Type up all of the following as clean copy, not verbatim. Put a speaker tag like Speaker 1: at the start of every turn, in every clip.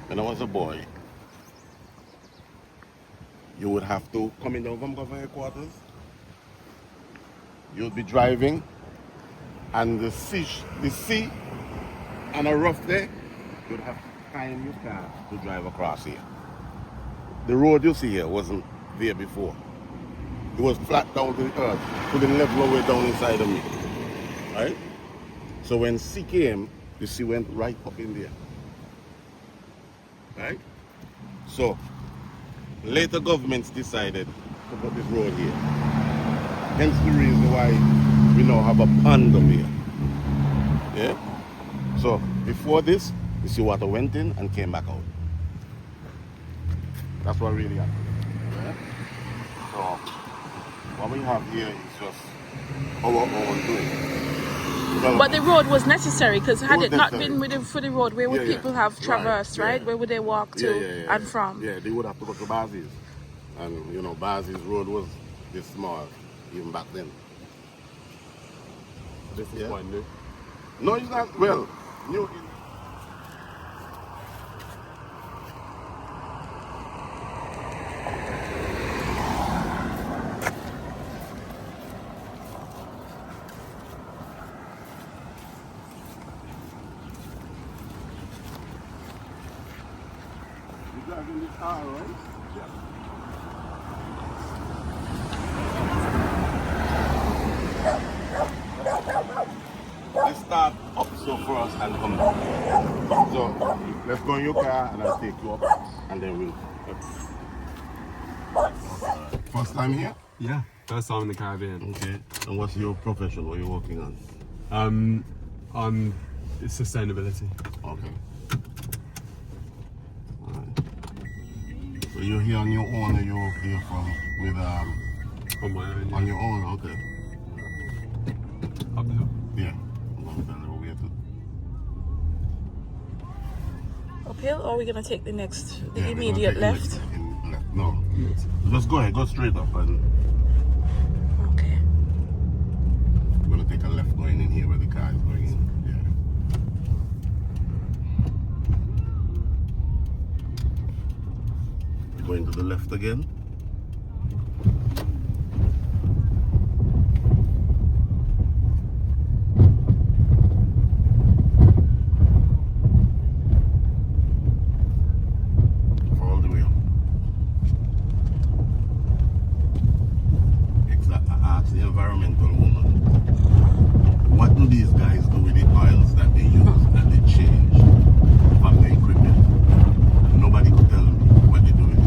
Speaker 1: when I was a boy, you would have to come in down from government headquarters. You would be driving, and the sea, on a rough day, you'd have to time your car to drive across here. The road you see here wasn't there before. It was flat down to the earth, to the level of way down inside of me. Right? So when sea came, the sea went right up in there. Right? So later governments decided to put this road here. Hence the reason why we now have a pond up here. Yeah? So before this, the seawater went in and came back out. That's what really happened. Yeah? So what we have here is just our own doing.
Speaker 2: But the road was necessary, because had it not been for the road, where would people have traversed, right? Where would they walk to and from?
Speaker 1: Yeah, they would have to go to Bazis. And you know, Bazis road was this small even back then.
Speaker 3: This is quite new.
Speaker 1: No, it's not. Well, new. You driving this car, right? Yeah. Let's start up so first and come down. So let's go in your car and I'll take you up and then we'll. First time here?
Speaker 3: Yeah, first time in the Caribbean.
Speaker 1: Okay. And what's your profession? What are you working on?
Speaker 3: I'm sustainability.
Speaker 1: Okay. Alright. So you're here on your own, or you're here from with
Speaker 3: On my own.
Speaker 1: on your own? Okay.
Speaker 3: Uphill.
Speaker 1: Yeah. I'm gonna tell you where to.
Speaker 2: Uphill, or are we gonna take the next, the
Speaker 1: Yeah,
Speaker 2: immediate left?
Speaker 1: No. Just go ahead, go straight up and
Speaker 2: Okay.
Speaker 1: we're gonna take a left going in here where the car is going in. Yeah. Going to the left again. All the way up. I asked the environmental woman, what do these guys do with the oils that they use and they change from the equipment? And nobody could tell me what they do with it.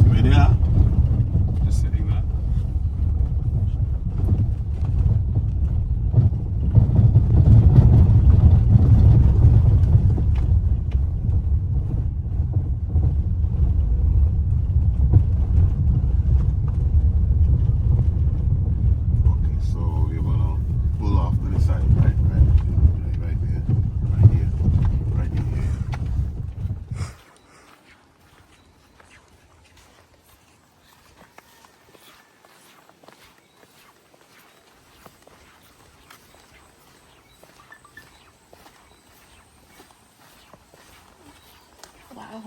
Speaker 1: See where they are?
Speaker 3: Just sitting there.
Speaker 1: Okay, so you're gonna pull off to the side, right there, right here, right in here.
Speaker 2: Wow.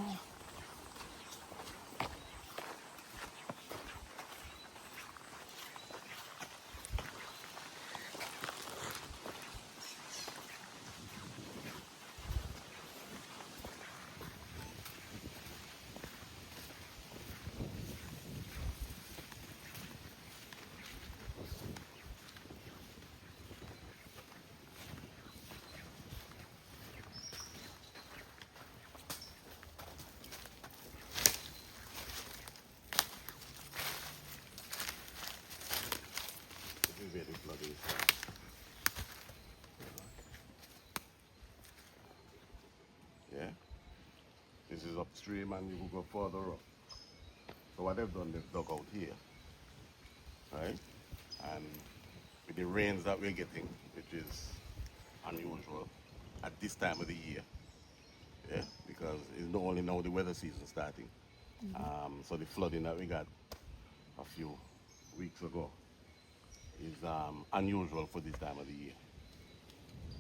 Speaker 1: This is where the flood is. Yeah. This is upstream and you will go further up. So what they've done, they've dug out here. Right? And with the rains that we're getting, which is unusual at this time of the year. Yeah, because it's not only now the weather season starting. So the flooding that we got a few weeks ago is unusual for this time of the year.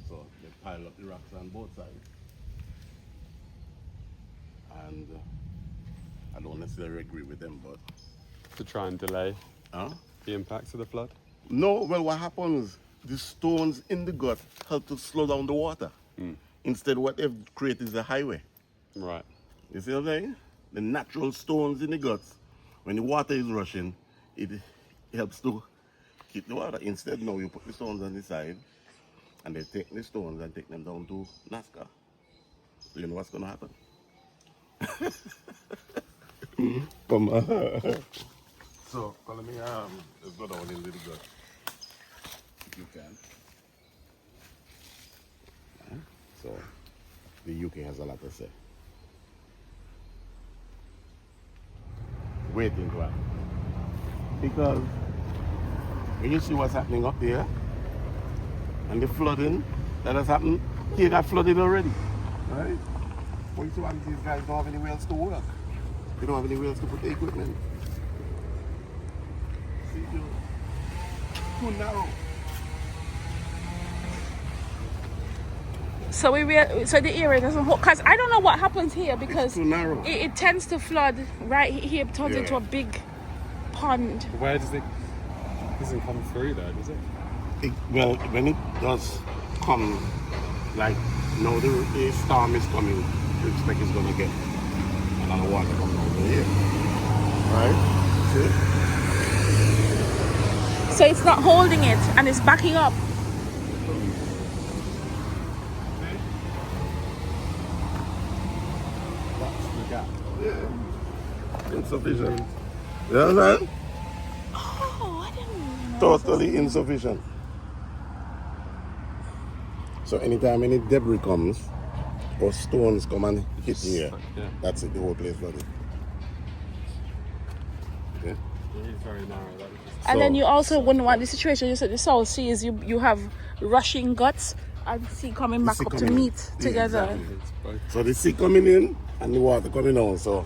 Speaker 1: So they pile up the rocks on both sides. and I don't necessarily agree with them, but
Speaker 3: To try and delay
Speaker 1: huh?
Speaker 3: the impacts of the flood.
Speaker 1: No, well, what happens? The stones in the gut help to slow down the water. Instead, what they've created is a highway.
Speaker 3: Right.
Speaker 1: You see what I'm saying? The natural stones in the guts, when the water is rushing, it helps to keep the water. Instead, now you put the stones on the side, and they take the stones and take them down to Nazca. So you know what's going to happen? Come on. So, let me just go down a little bit, if you can. So, the UK has a lot to say. Waiting to happen. Because when you see what's happening up there, and the flooding that has happened, here got flooded already. Right? What you see what these guys don't have anywhere else to work. They don't have anywhere else to put the equipment. See, too narrow.
Speaker 2: So so the area doesn't hold, because I don't know what happens here, because
Speaker 1: It's too narrow.
Speaker 2: it tends to flood right here, turns into a big pond.
Speaker 3: Where does it? Doesn't come through there, does it?
Speaker 1: Well, when it does come, like now the storm is coming, you expect it's gonna get a lot of water coming over here. Right? See?
Speaker 2: So it's not holding it and it's backing up.
Speaker 3: That's the gap.
Speaker 1: Yeah. Insufficient. You understand?
Speaker 2: Oh, I didn't know.
Speaker 1: Totally insufficient. So anytime any debris comes or stones come and hit here,
Speaker 3: Yeah.
Speaker 1: that's it, the whole place flooded. Okay?
Speaker 3: It is very narrow. That is just...
Speaker 2: And then
Speaker 1: So-
Speaker 2: you also wouldn't want the situation, you said the South Sea is you have rushing guts and sea coming
Speaker 1: The
Speaker 2: back
Speaker 1: sea
Speaker 2: up to
Speaker 1: coming in.
Speaker 2: meet
Speaker 1: Yeah,
Speaker 2: together.
Speaker 1: exactly.
Speaker 3: It's both.
Speaker 1: So the sea coming in and the water coming out, so.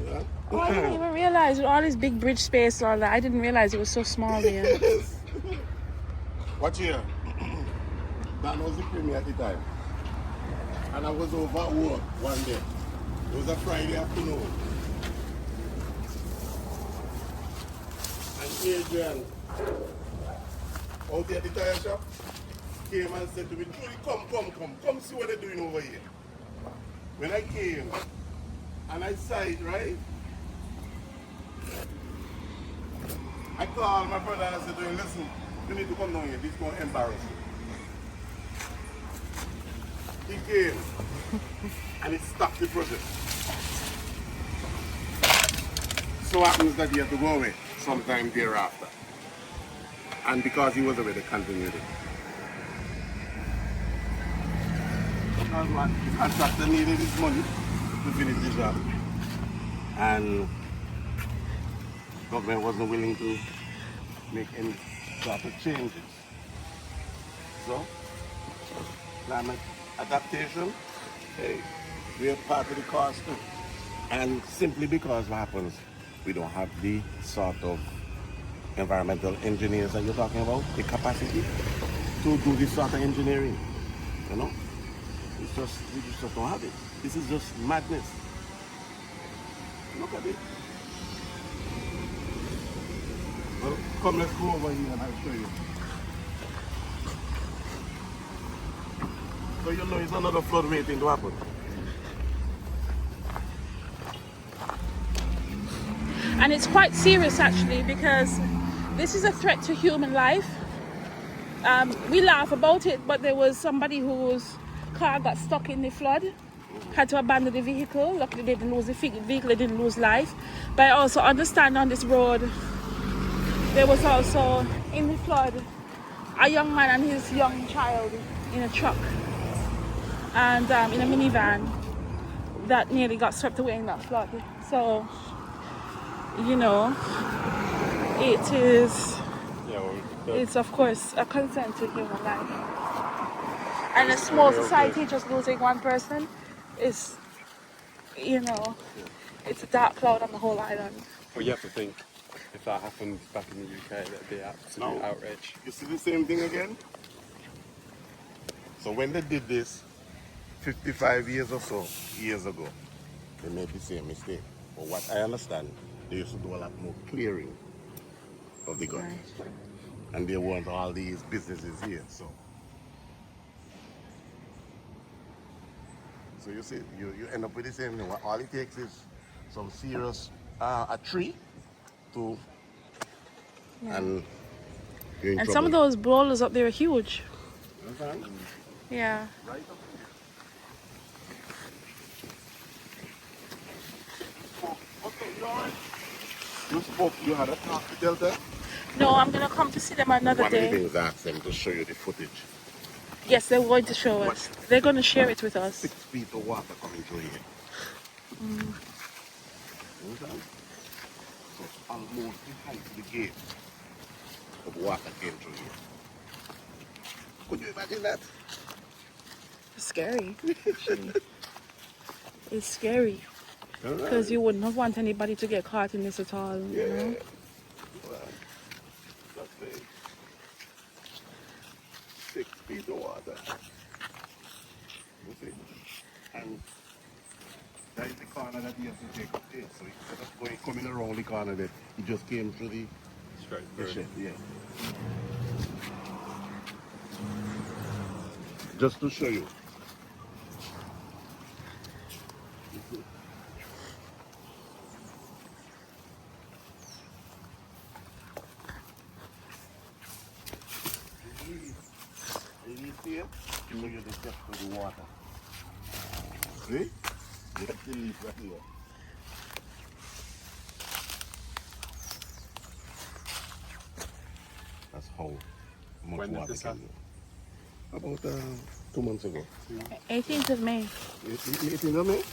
Speaker 1: Yeah.
Speaker 2: Oh, I didn't even realize with all this big bridge space and all that. I didn't realize it was so small there.
Speaker 1: Yes. Watch here. That was the premier at the time. And I was over at work one day. It was a Friday afternoon. And Adrian, out there at the tire shop, came and said to me, Julie, come see what they're doing over here. When I came, and I saw it, right? I called my brother and I said to him, listen, you need to come down here, this is going to embarrass you. He came, and it stopped the project. So happens that he had to go away sometime thereafter. And because he was away, they continued it. Because what? The contractor needed his money to finish the job. And government wasn't willing to make any sort of changes. So, climate adaptation, hey, we are part of the cost too. And simply because what happens, we don't have the sort of environmental engineers that you're talking about, the capacity to do this sort of engineering. You know? It's just, we just don't have it. This is just madness. Look at it. Well, come, let's go over here and I'll show you. So you know it's another flood waiting to happen.
Speaker 2: And it's quite serious actually, because this is a threat to human life. We laugh about it, but there was somebody whose car got stuck in the flood, had to abandon the vehicle. Luckily they didn't lose the vehicle, they didn't lose life. But I also understand on this road there was also in the flood a young man and his young child in a truck and in a minivan that nearly got swept away in that flood. So, you know, it is,
Speaker 3: Yeah, well,
Speaker 2: it's of course a concern to human life. And a small society just losing one person is, you know, it's a dark cloud on the whole island.
Speaker 3: well, you have to think, if that happened back in the UK, that'd be absolute
Speaker 1: No.
Speaker 3: outrage.
Speaker 1: You see the same thing again? So when they did this, 55 years or so, years ago, they made the same mistake. But what I understand, they used to do a lot more clearing of the gut.
Speaker 2: Right.
Speaker 1: And they want all these businesses here, so. So you see, you end up with the same thing. All it takes is some serious, a tree to,
Speaker 2: Yeah.
Speaker 1: and you're in
Speaker 2: And
Speaker 1: trouble.
Speaker 2: some of those boulders up there are huge.
Speaker 1: Understand?
Speaker 2: Yeah.
Speaker 1: Right up here. Okay, you all right? You spoke, you had a talk to Delta?
Speaker 2: No, I'm gonna come to see them another
Speaker 1: One of the
Speaker 2: day.
Speaker 1: things I asked them to show you the footage.
Speaker 2: Yes, they're going to show us. They're going to share it with us.
Speaker 1: 6 feet of water coming through here. Understand? So almost the height of the gate of water came through here. Could you imagine that?
Speaker 2: It's scary. Actually. It's scary
Speaker 1: All right.
Speaker 2: because you wouldn't have want anybody to get caught in this at all. You
Speaker 1: Yeah.
Speaker 2: know?
Speaker 1: Well, that's it. 6 feet of water. You see? And that is the corner that he has to take up there. So instead of going coming around the corner there, he just came through the
Speaker 3: Straight
Speaker 1: the
Speaker 3: through.
Speaker 1: shed. Yeah. Just to show you. You see it? Show you the depth of the water. See? That's the leaf right here. That's how much
Speaker 3: When did
Speaker 1: water
Speaker 3: this
Speaker 1: can
Speaker 3: happen?
Speaker 1: go. About 2 months ago.
Speaker 2: 18th of May.
Speaker 1: 18 of May?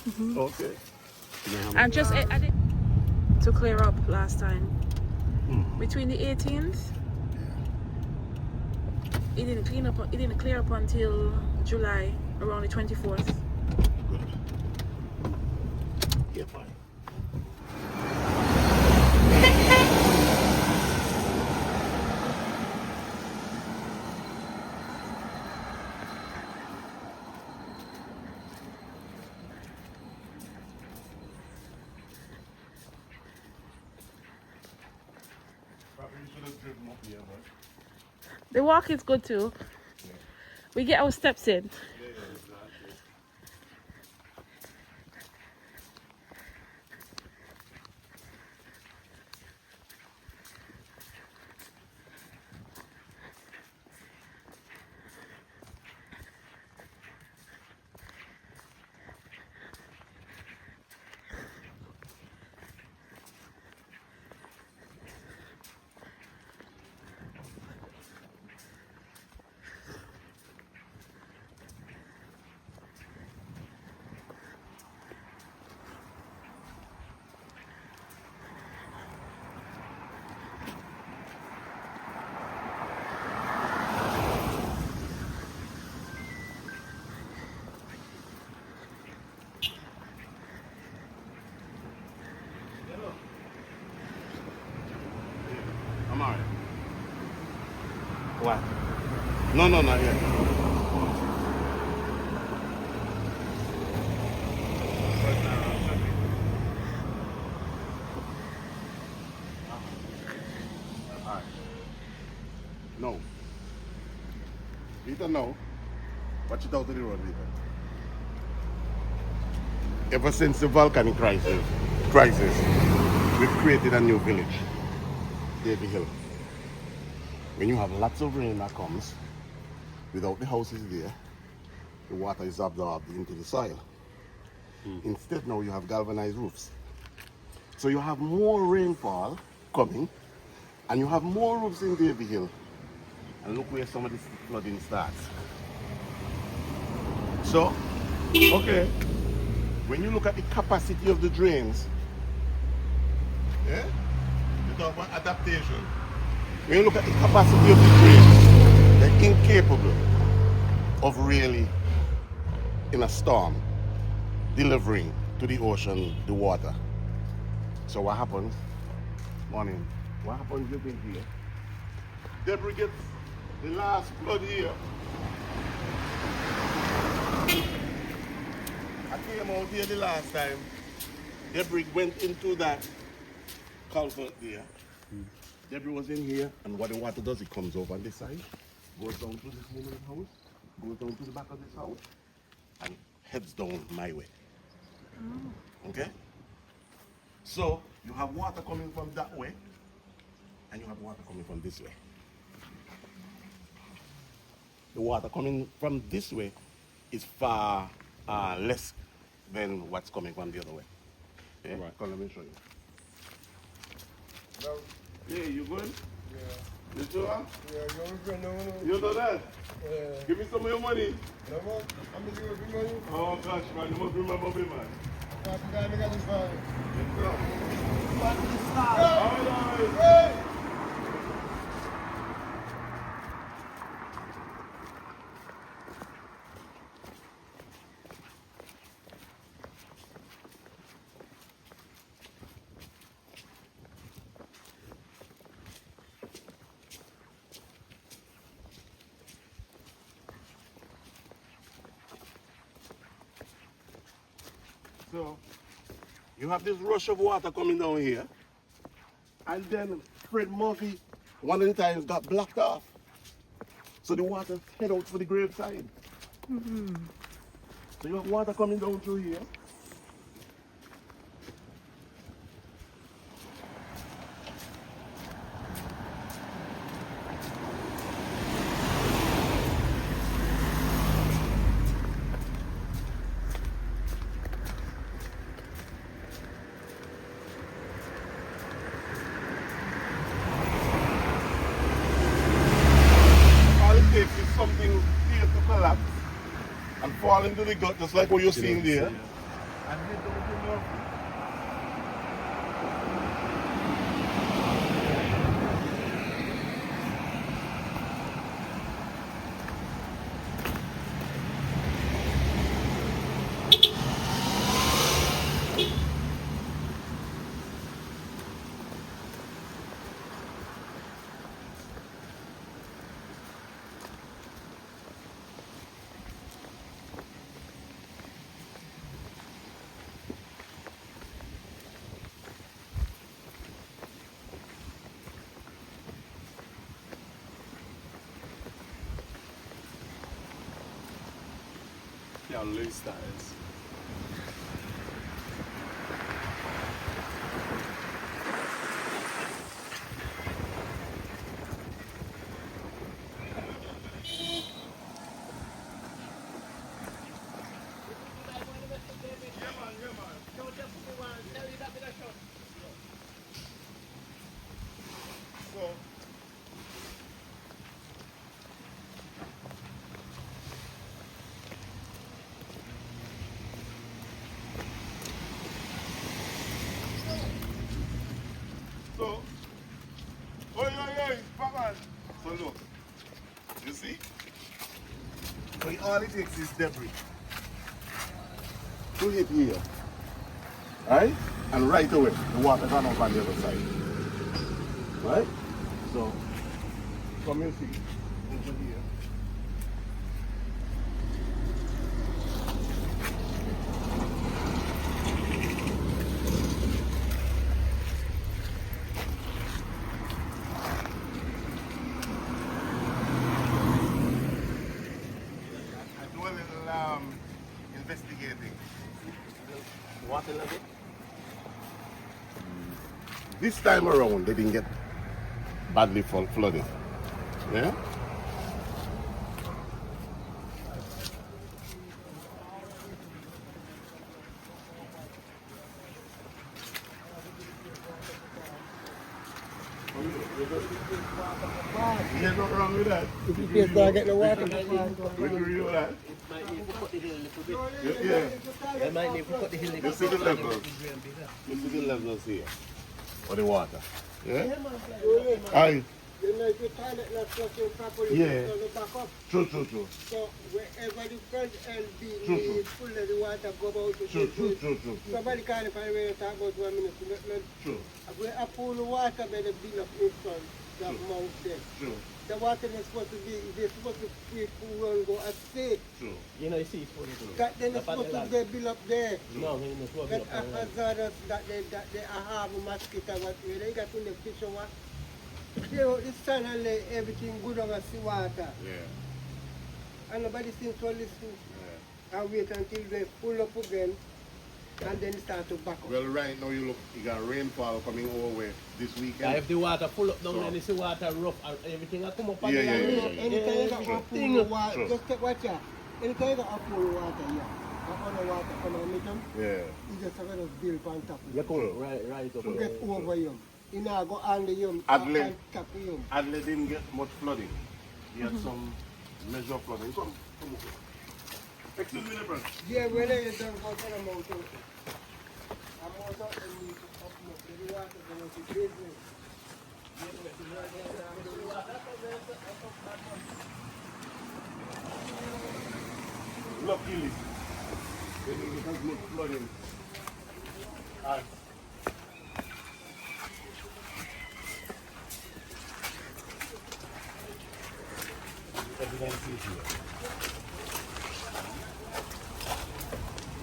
Speaker 1: Okay.
Speaker 3: You know how
Speaker 2: And just I did to clear up last time.
Speaker 1: Hmm.
Speaker 2: Between the 18th, it didn't clean up. It didn't clear up until July, around the 24th.
Speaker 1: Good. Yeah, fine. Probably should have driven up here, but
Speaker 2: The walk is good too. We get our steps in.
Speaker 1: I'm alright. What? No, not yet. Alright. No. Rita, no. Watch it out to the road, Rita. Ever since the volcanic crisis, we've created a new village, Davy Hill. When you have lots of rain that comes, without the houses there, the water is absorbed into the soil. Instead now you have galvanized roofs. So you have more rainfall coming, and you have more roofs in Davy Hill. And look where some of this flooding starts. So, okay, when you look at the capacity of the drains, yeah, you talk about adaptation. When you look at the capacity of the drains, they're incapable of really, in a storm, delivering to the ocean the water. So what happens? Morning. What happens if in here? Debris gets the last flood here. out here the last time, debris went into that culvert there. Debris was in here, and what the water does, it comes over on this side, goes down to this woman's house, goes down to the back of this house, and heads down my way. Okay? So you have water coming from that way, and you have water coming from this way. The water coming from this way is far less than what's coming from the other way. Yeah?
Speaker 3: Right.
Speaker 1: Come, let me show you.
Speaker 4: No,
Speaker 1: Yeah, you good?
Speaker 4: yeah.
Speaker 1: You sure?
Speaker 4: Yeah, you friend, no.
Speaker 1: You know that?
Speaker 4: Yeah.
Speaker 1: Give me some of your money.
Speaker 4: No more. I'm gonna give you money.
Speaker 1: Oh gosh, man, you must remember me, man.
Speaker 4: Pass the guy, I got this fine.
Speaker 1: Yes, sir.
Speaker 4: Hey!
Speaker 1: All right.
Speaker 4: Hey!
Speaker 1: So, you have this rush of water coming down here, and then Fred Murphy, one of the times, got blocked off. So the water head out for the graveside. So you have water coming down through here. All it takes is something here to collapse and fall into the gut, just like what you're seeing there. And head down to Murphy.
Speaker 3: Yeah, how loose that is.
Speaker 1: So, Batman. So look, you see? So all it takes is debris to hit here, right? And right away, the water run off on the other side, right? So, come and see, over here. Do a little investigating. Water level. This time around, they didn't get badly flooded. Yeah? There's nothing wrong with that.
Speaker 4: If you can't start getting the water,
Speaker 1: We agree with that.
Speaker 5: Might need to cut the hill a little bit.
Speaker 1: Yeah.
Speaker 5: They might need to cut the hill a
Speaker 1: You
Speaker 5: little
Speaker 1: see the
Speaker 5: bit.
Speaker 1: levels. You see the levels here. For the water. Yeah? Aye.
Speaker 4: you know, if you toilet not flushing properly,
Speaker 1: Yeah.
Speaker 4: it's going to back up.
Speaker 1: True.
Speaker 4: So wherever the front end be,
Speaker 1: True.
Speaker 4: is full of the water go out to
Speaker 1: True.
Speaker 4: Somebody can't find where to talk about 1 minute.
Speaker 1: True.
Speaker 4: If we pull the water by the bill of in front, that mouth there.
Speaker 1: True.
Speaker 4: The water is supposed to be, they're supposed to free pool and go at sea.
Speaker 1: True.
Speaker 5: You know, you see, it's funny too.
Speaker 4: That then it's supposed to be built up there.
Speaker 5: No, you know, it's what
Speaker 4: That
Speaker 5: up
Speaker 4: a
Speaker 5: there.
Speaker 4: hazardous that they have a mosquito what they got in the fish or what. This sun and everything good on the sea water.
Speaker 1: Yeah.
Speaker 4: And nobody seems to listen.
Speaker 1: Yeah.
Speaker 4: And wait until they pull up again and then start to back up.
Speaker 1: Well, right now you got rainfall coming our way this
Speaker 5: Yeah,
Speaker 1: weekend.
Speaker 5: if the water full up down
Speaker 1: So-
Speaker 5: and you see water rough, everything will come up
Speaker 1: Yeah, yeah, yeah.
Speaker 4: Anytime you got a pool
Speaker 5: Thing.
Speaker 4: of water,
Speaker 1: True.
Speaker 4: just take watch out. Anytime you got a pool of water here, and other water come and meet them,
Speaker 1: Yeah.
Speaker 4: you just have to build on top of
Speaker 5: You
Speaker 4: it.
Speaker 5: come right up.
Speaker 4: To get over you. You know, go under you
Speaker 1: Adley.
Speaker 4: and tap you.
Speaker 1: Adley didn't get much flooding. He had some measure flooding. Come over. Excuse me, brother.
Speaker 4: Yeah, when you don't go to the mountain, I'm also in the up the water going to business.
Speaker 1: Luckily, they didn't get as much flooding as evidence is here.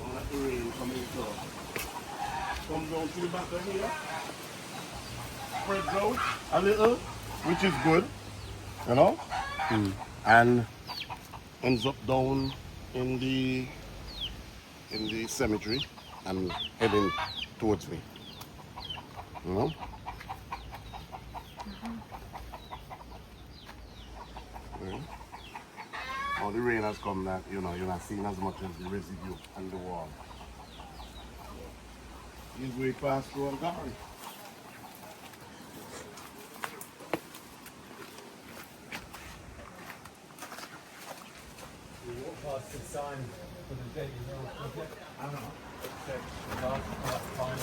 Speaker 1: All that rain coming through. Comes down to the back of here. Spreads out a little, which is good, you know? And ends up down in the cemetery and heading towards me. You know? Yeah. Now the rain has come that you're not seeing as much as the residue on the wall. He's way past through and gone.
Speaker 3: We walk past the sign for the Daily Mail project. I don't know. It said last time.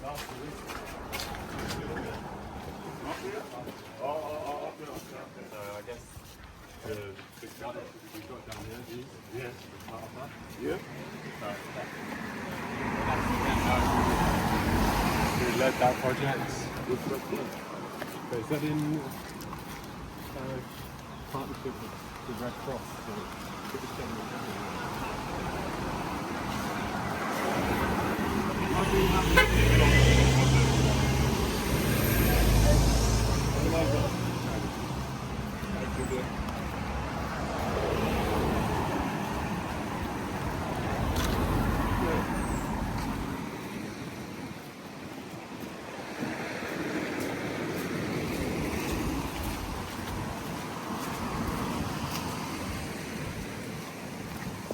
Speaker 3: Last week. So I guess the gutter we got down here, these,
Speaker 1: Yes.
Speaker 3: is part of that.
Speaker 1: Yeah.
Speaker 3: So who led that project? So is that in partnership with the Red Cross? So British government,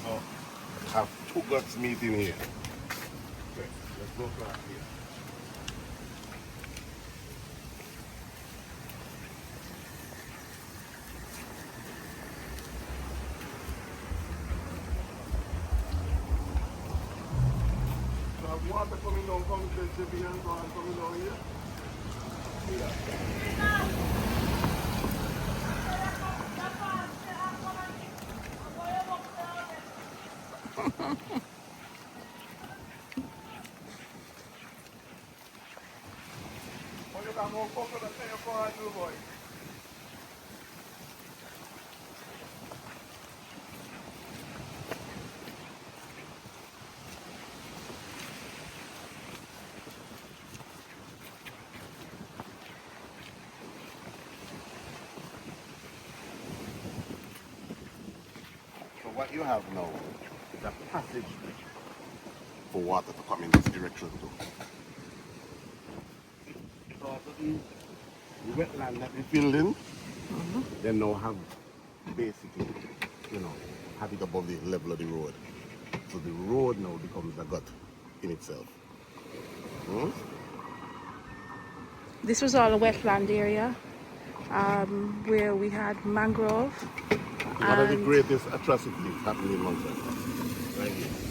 Speaker 1: So, have two guts meeting here. Okay, let's go back here. So have water coming down from the Jebby and coming down here? Oh, you can go cover the thing for a new boy. So what you have now is a passage for water to come in this direction too. So the wetland that we filled in, they now have basically, have it above the level of the road. So the road now becomes a gut in itself.
Speaker 2: This was all a wetland area where we had mangrove.
Speaker 1: One of the
Speaker 2: And-
Speaker 1: greatest atrocities happening in Montserrat. Right here.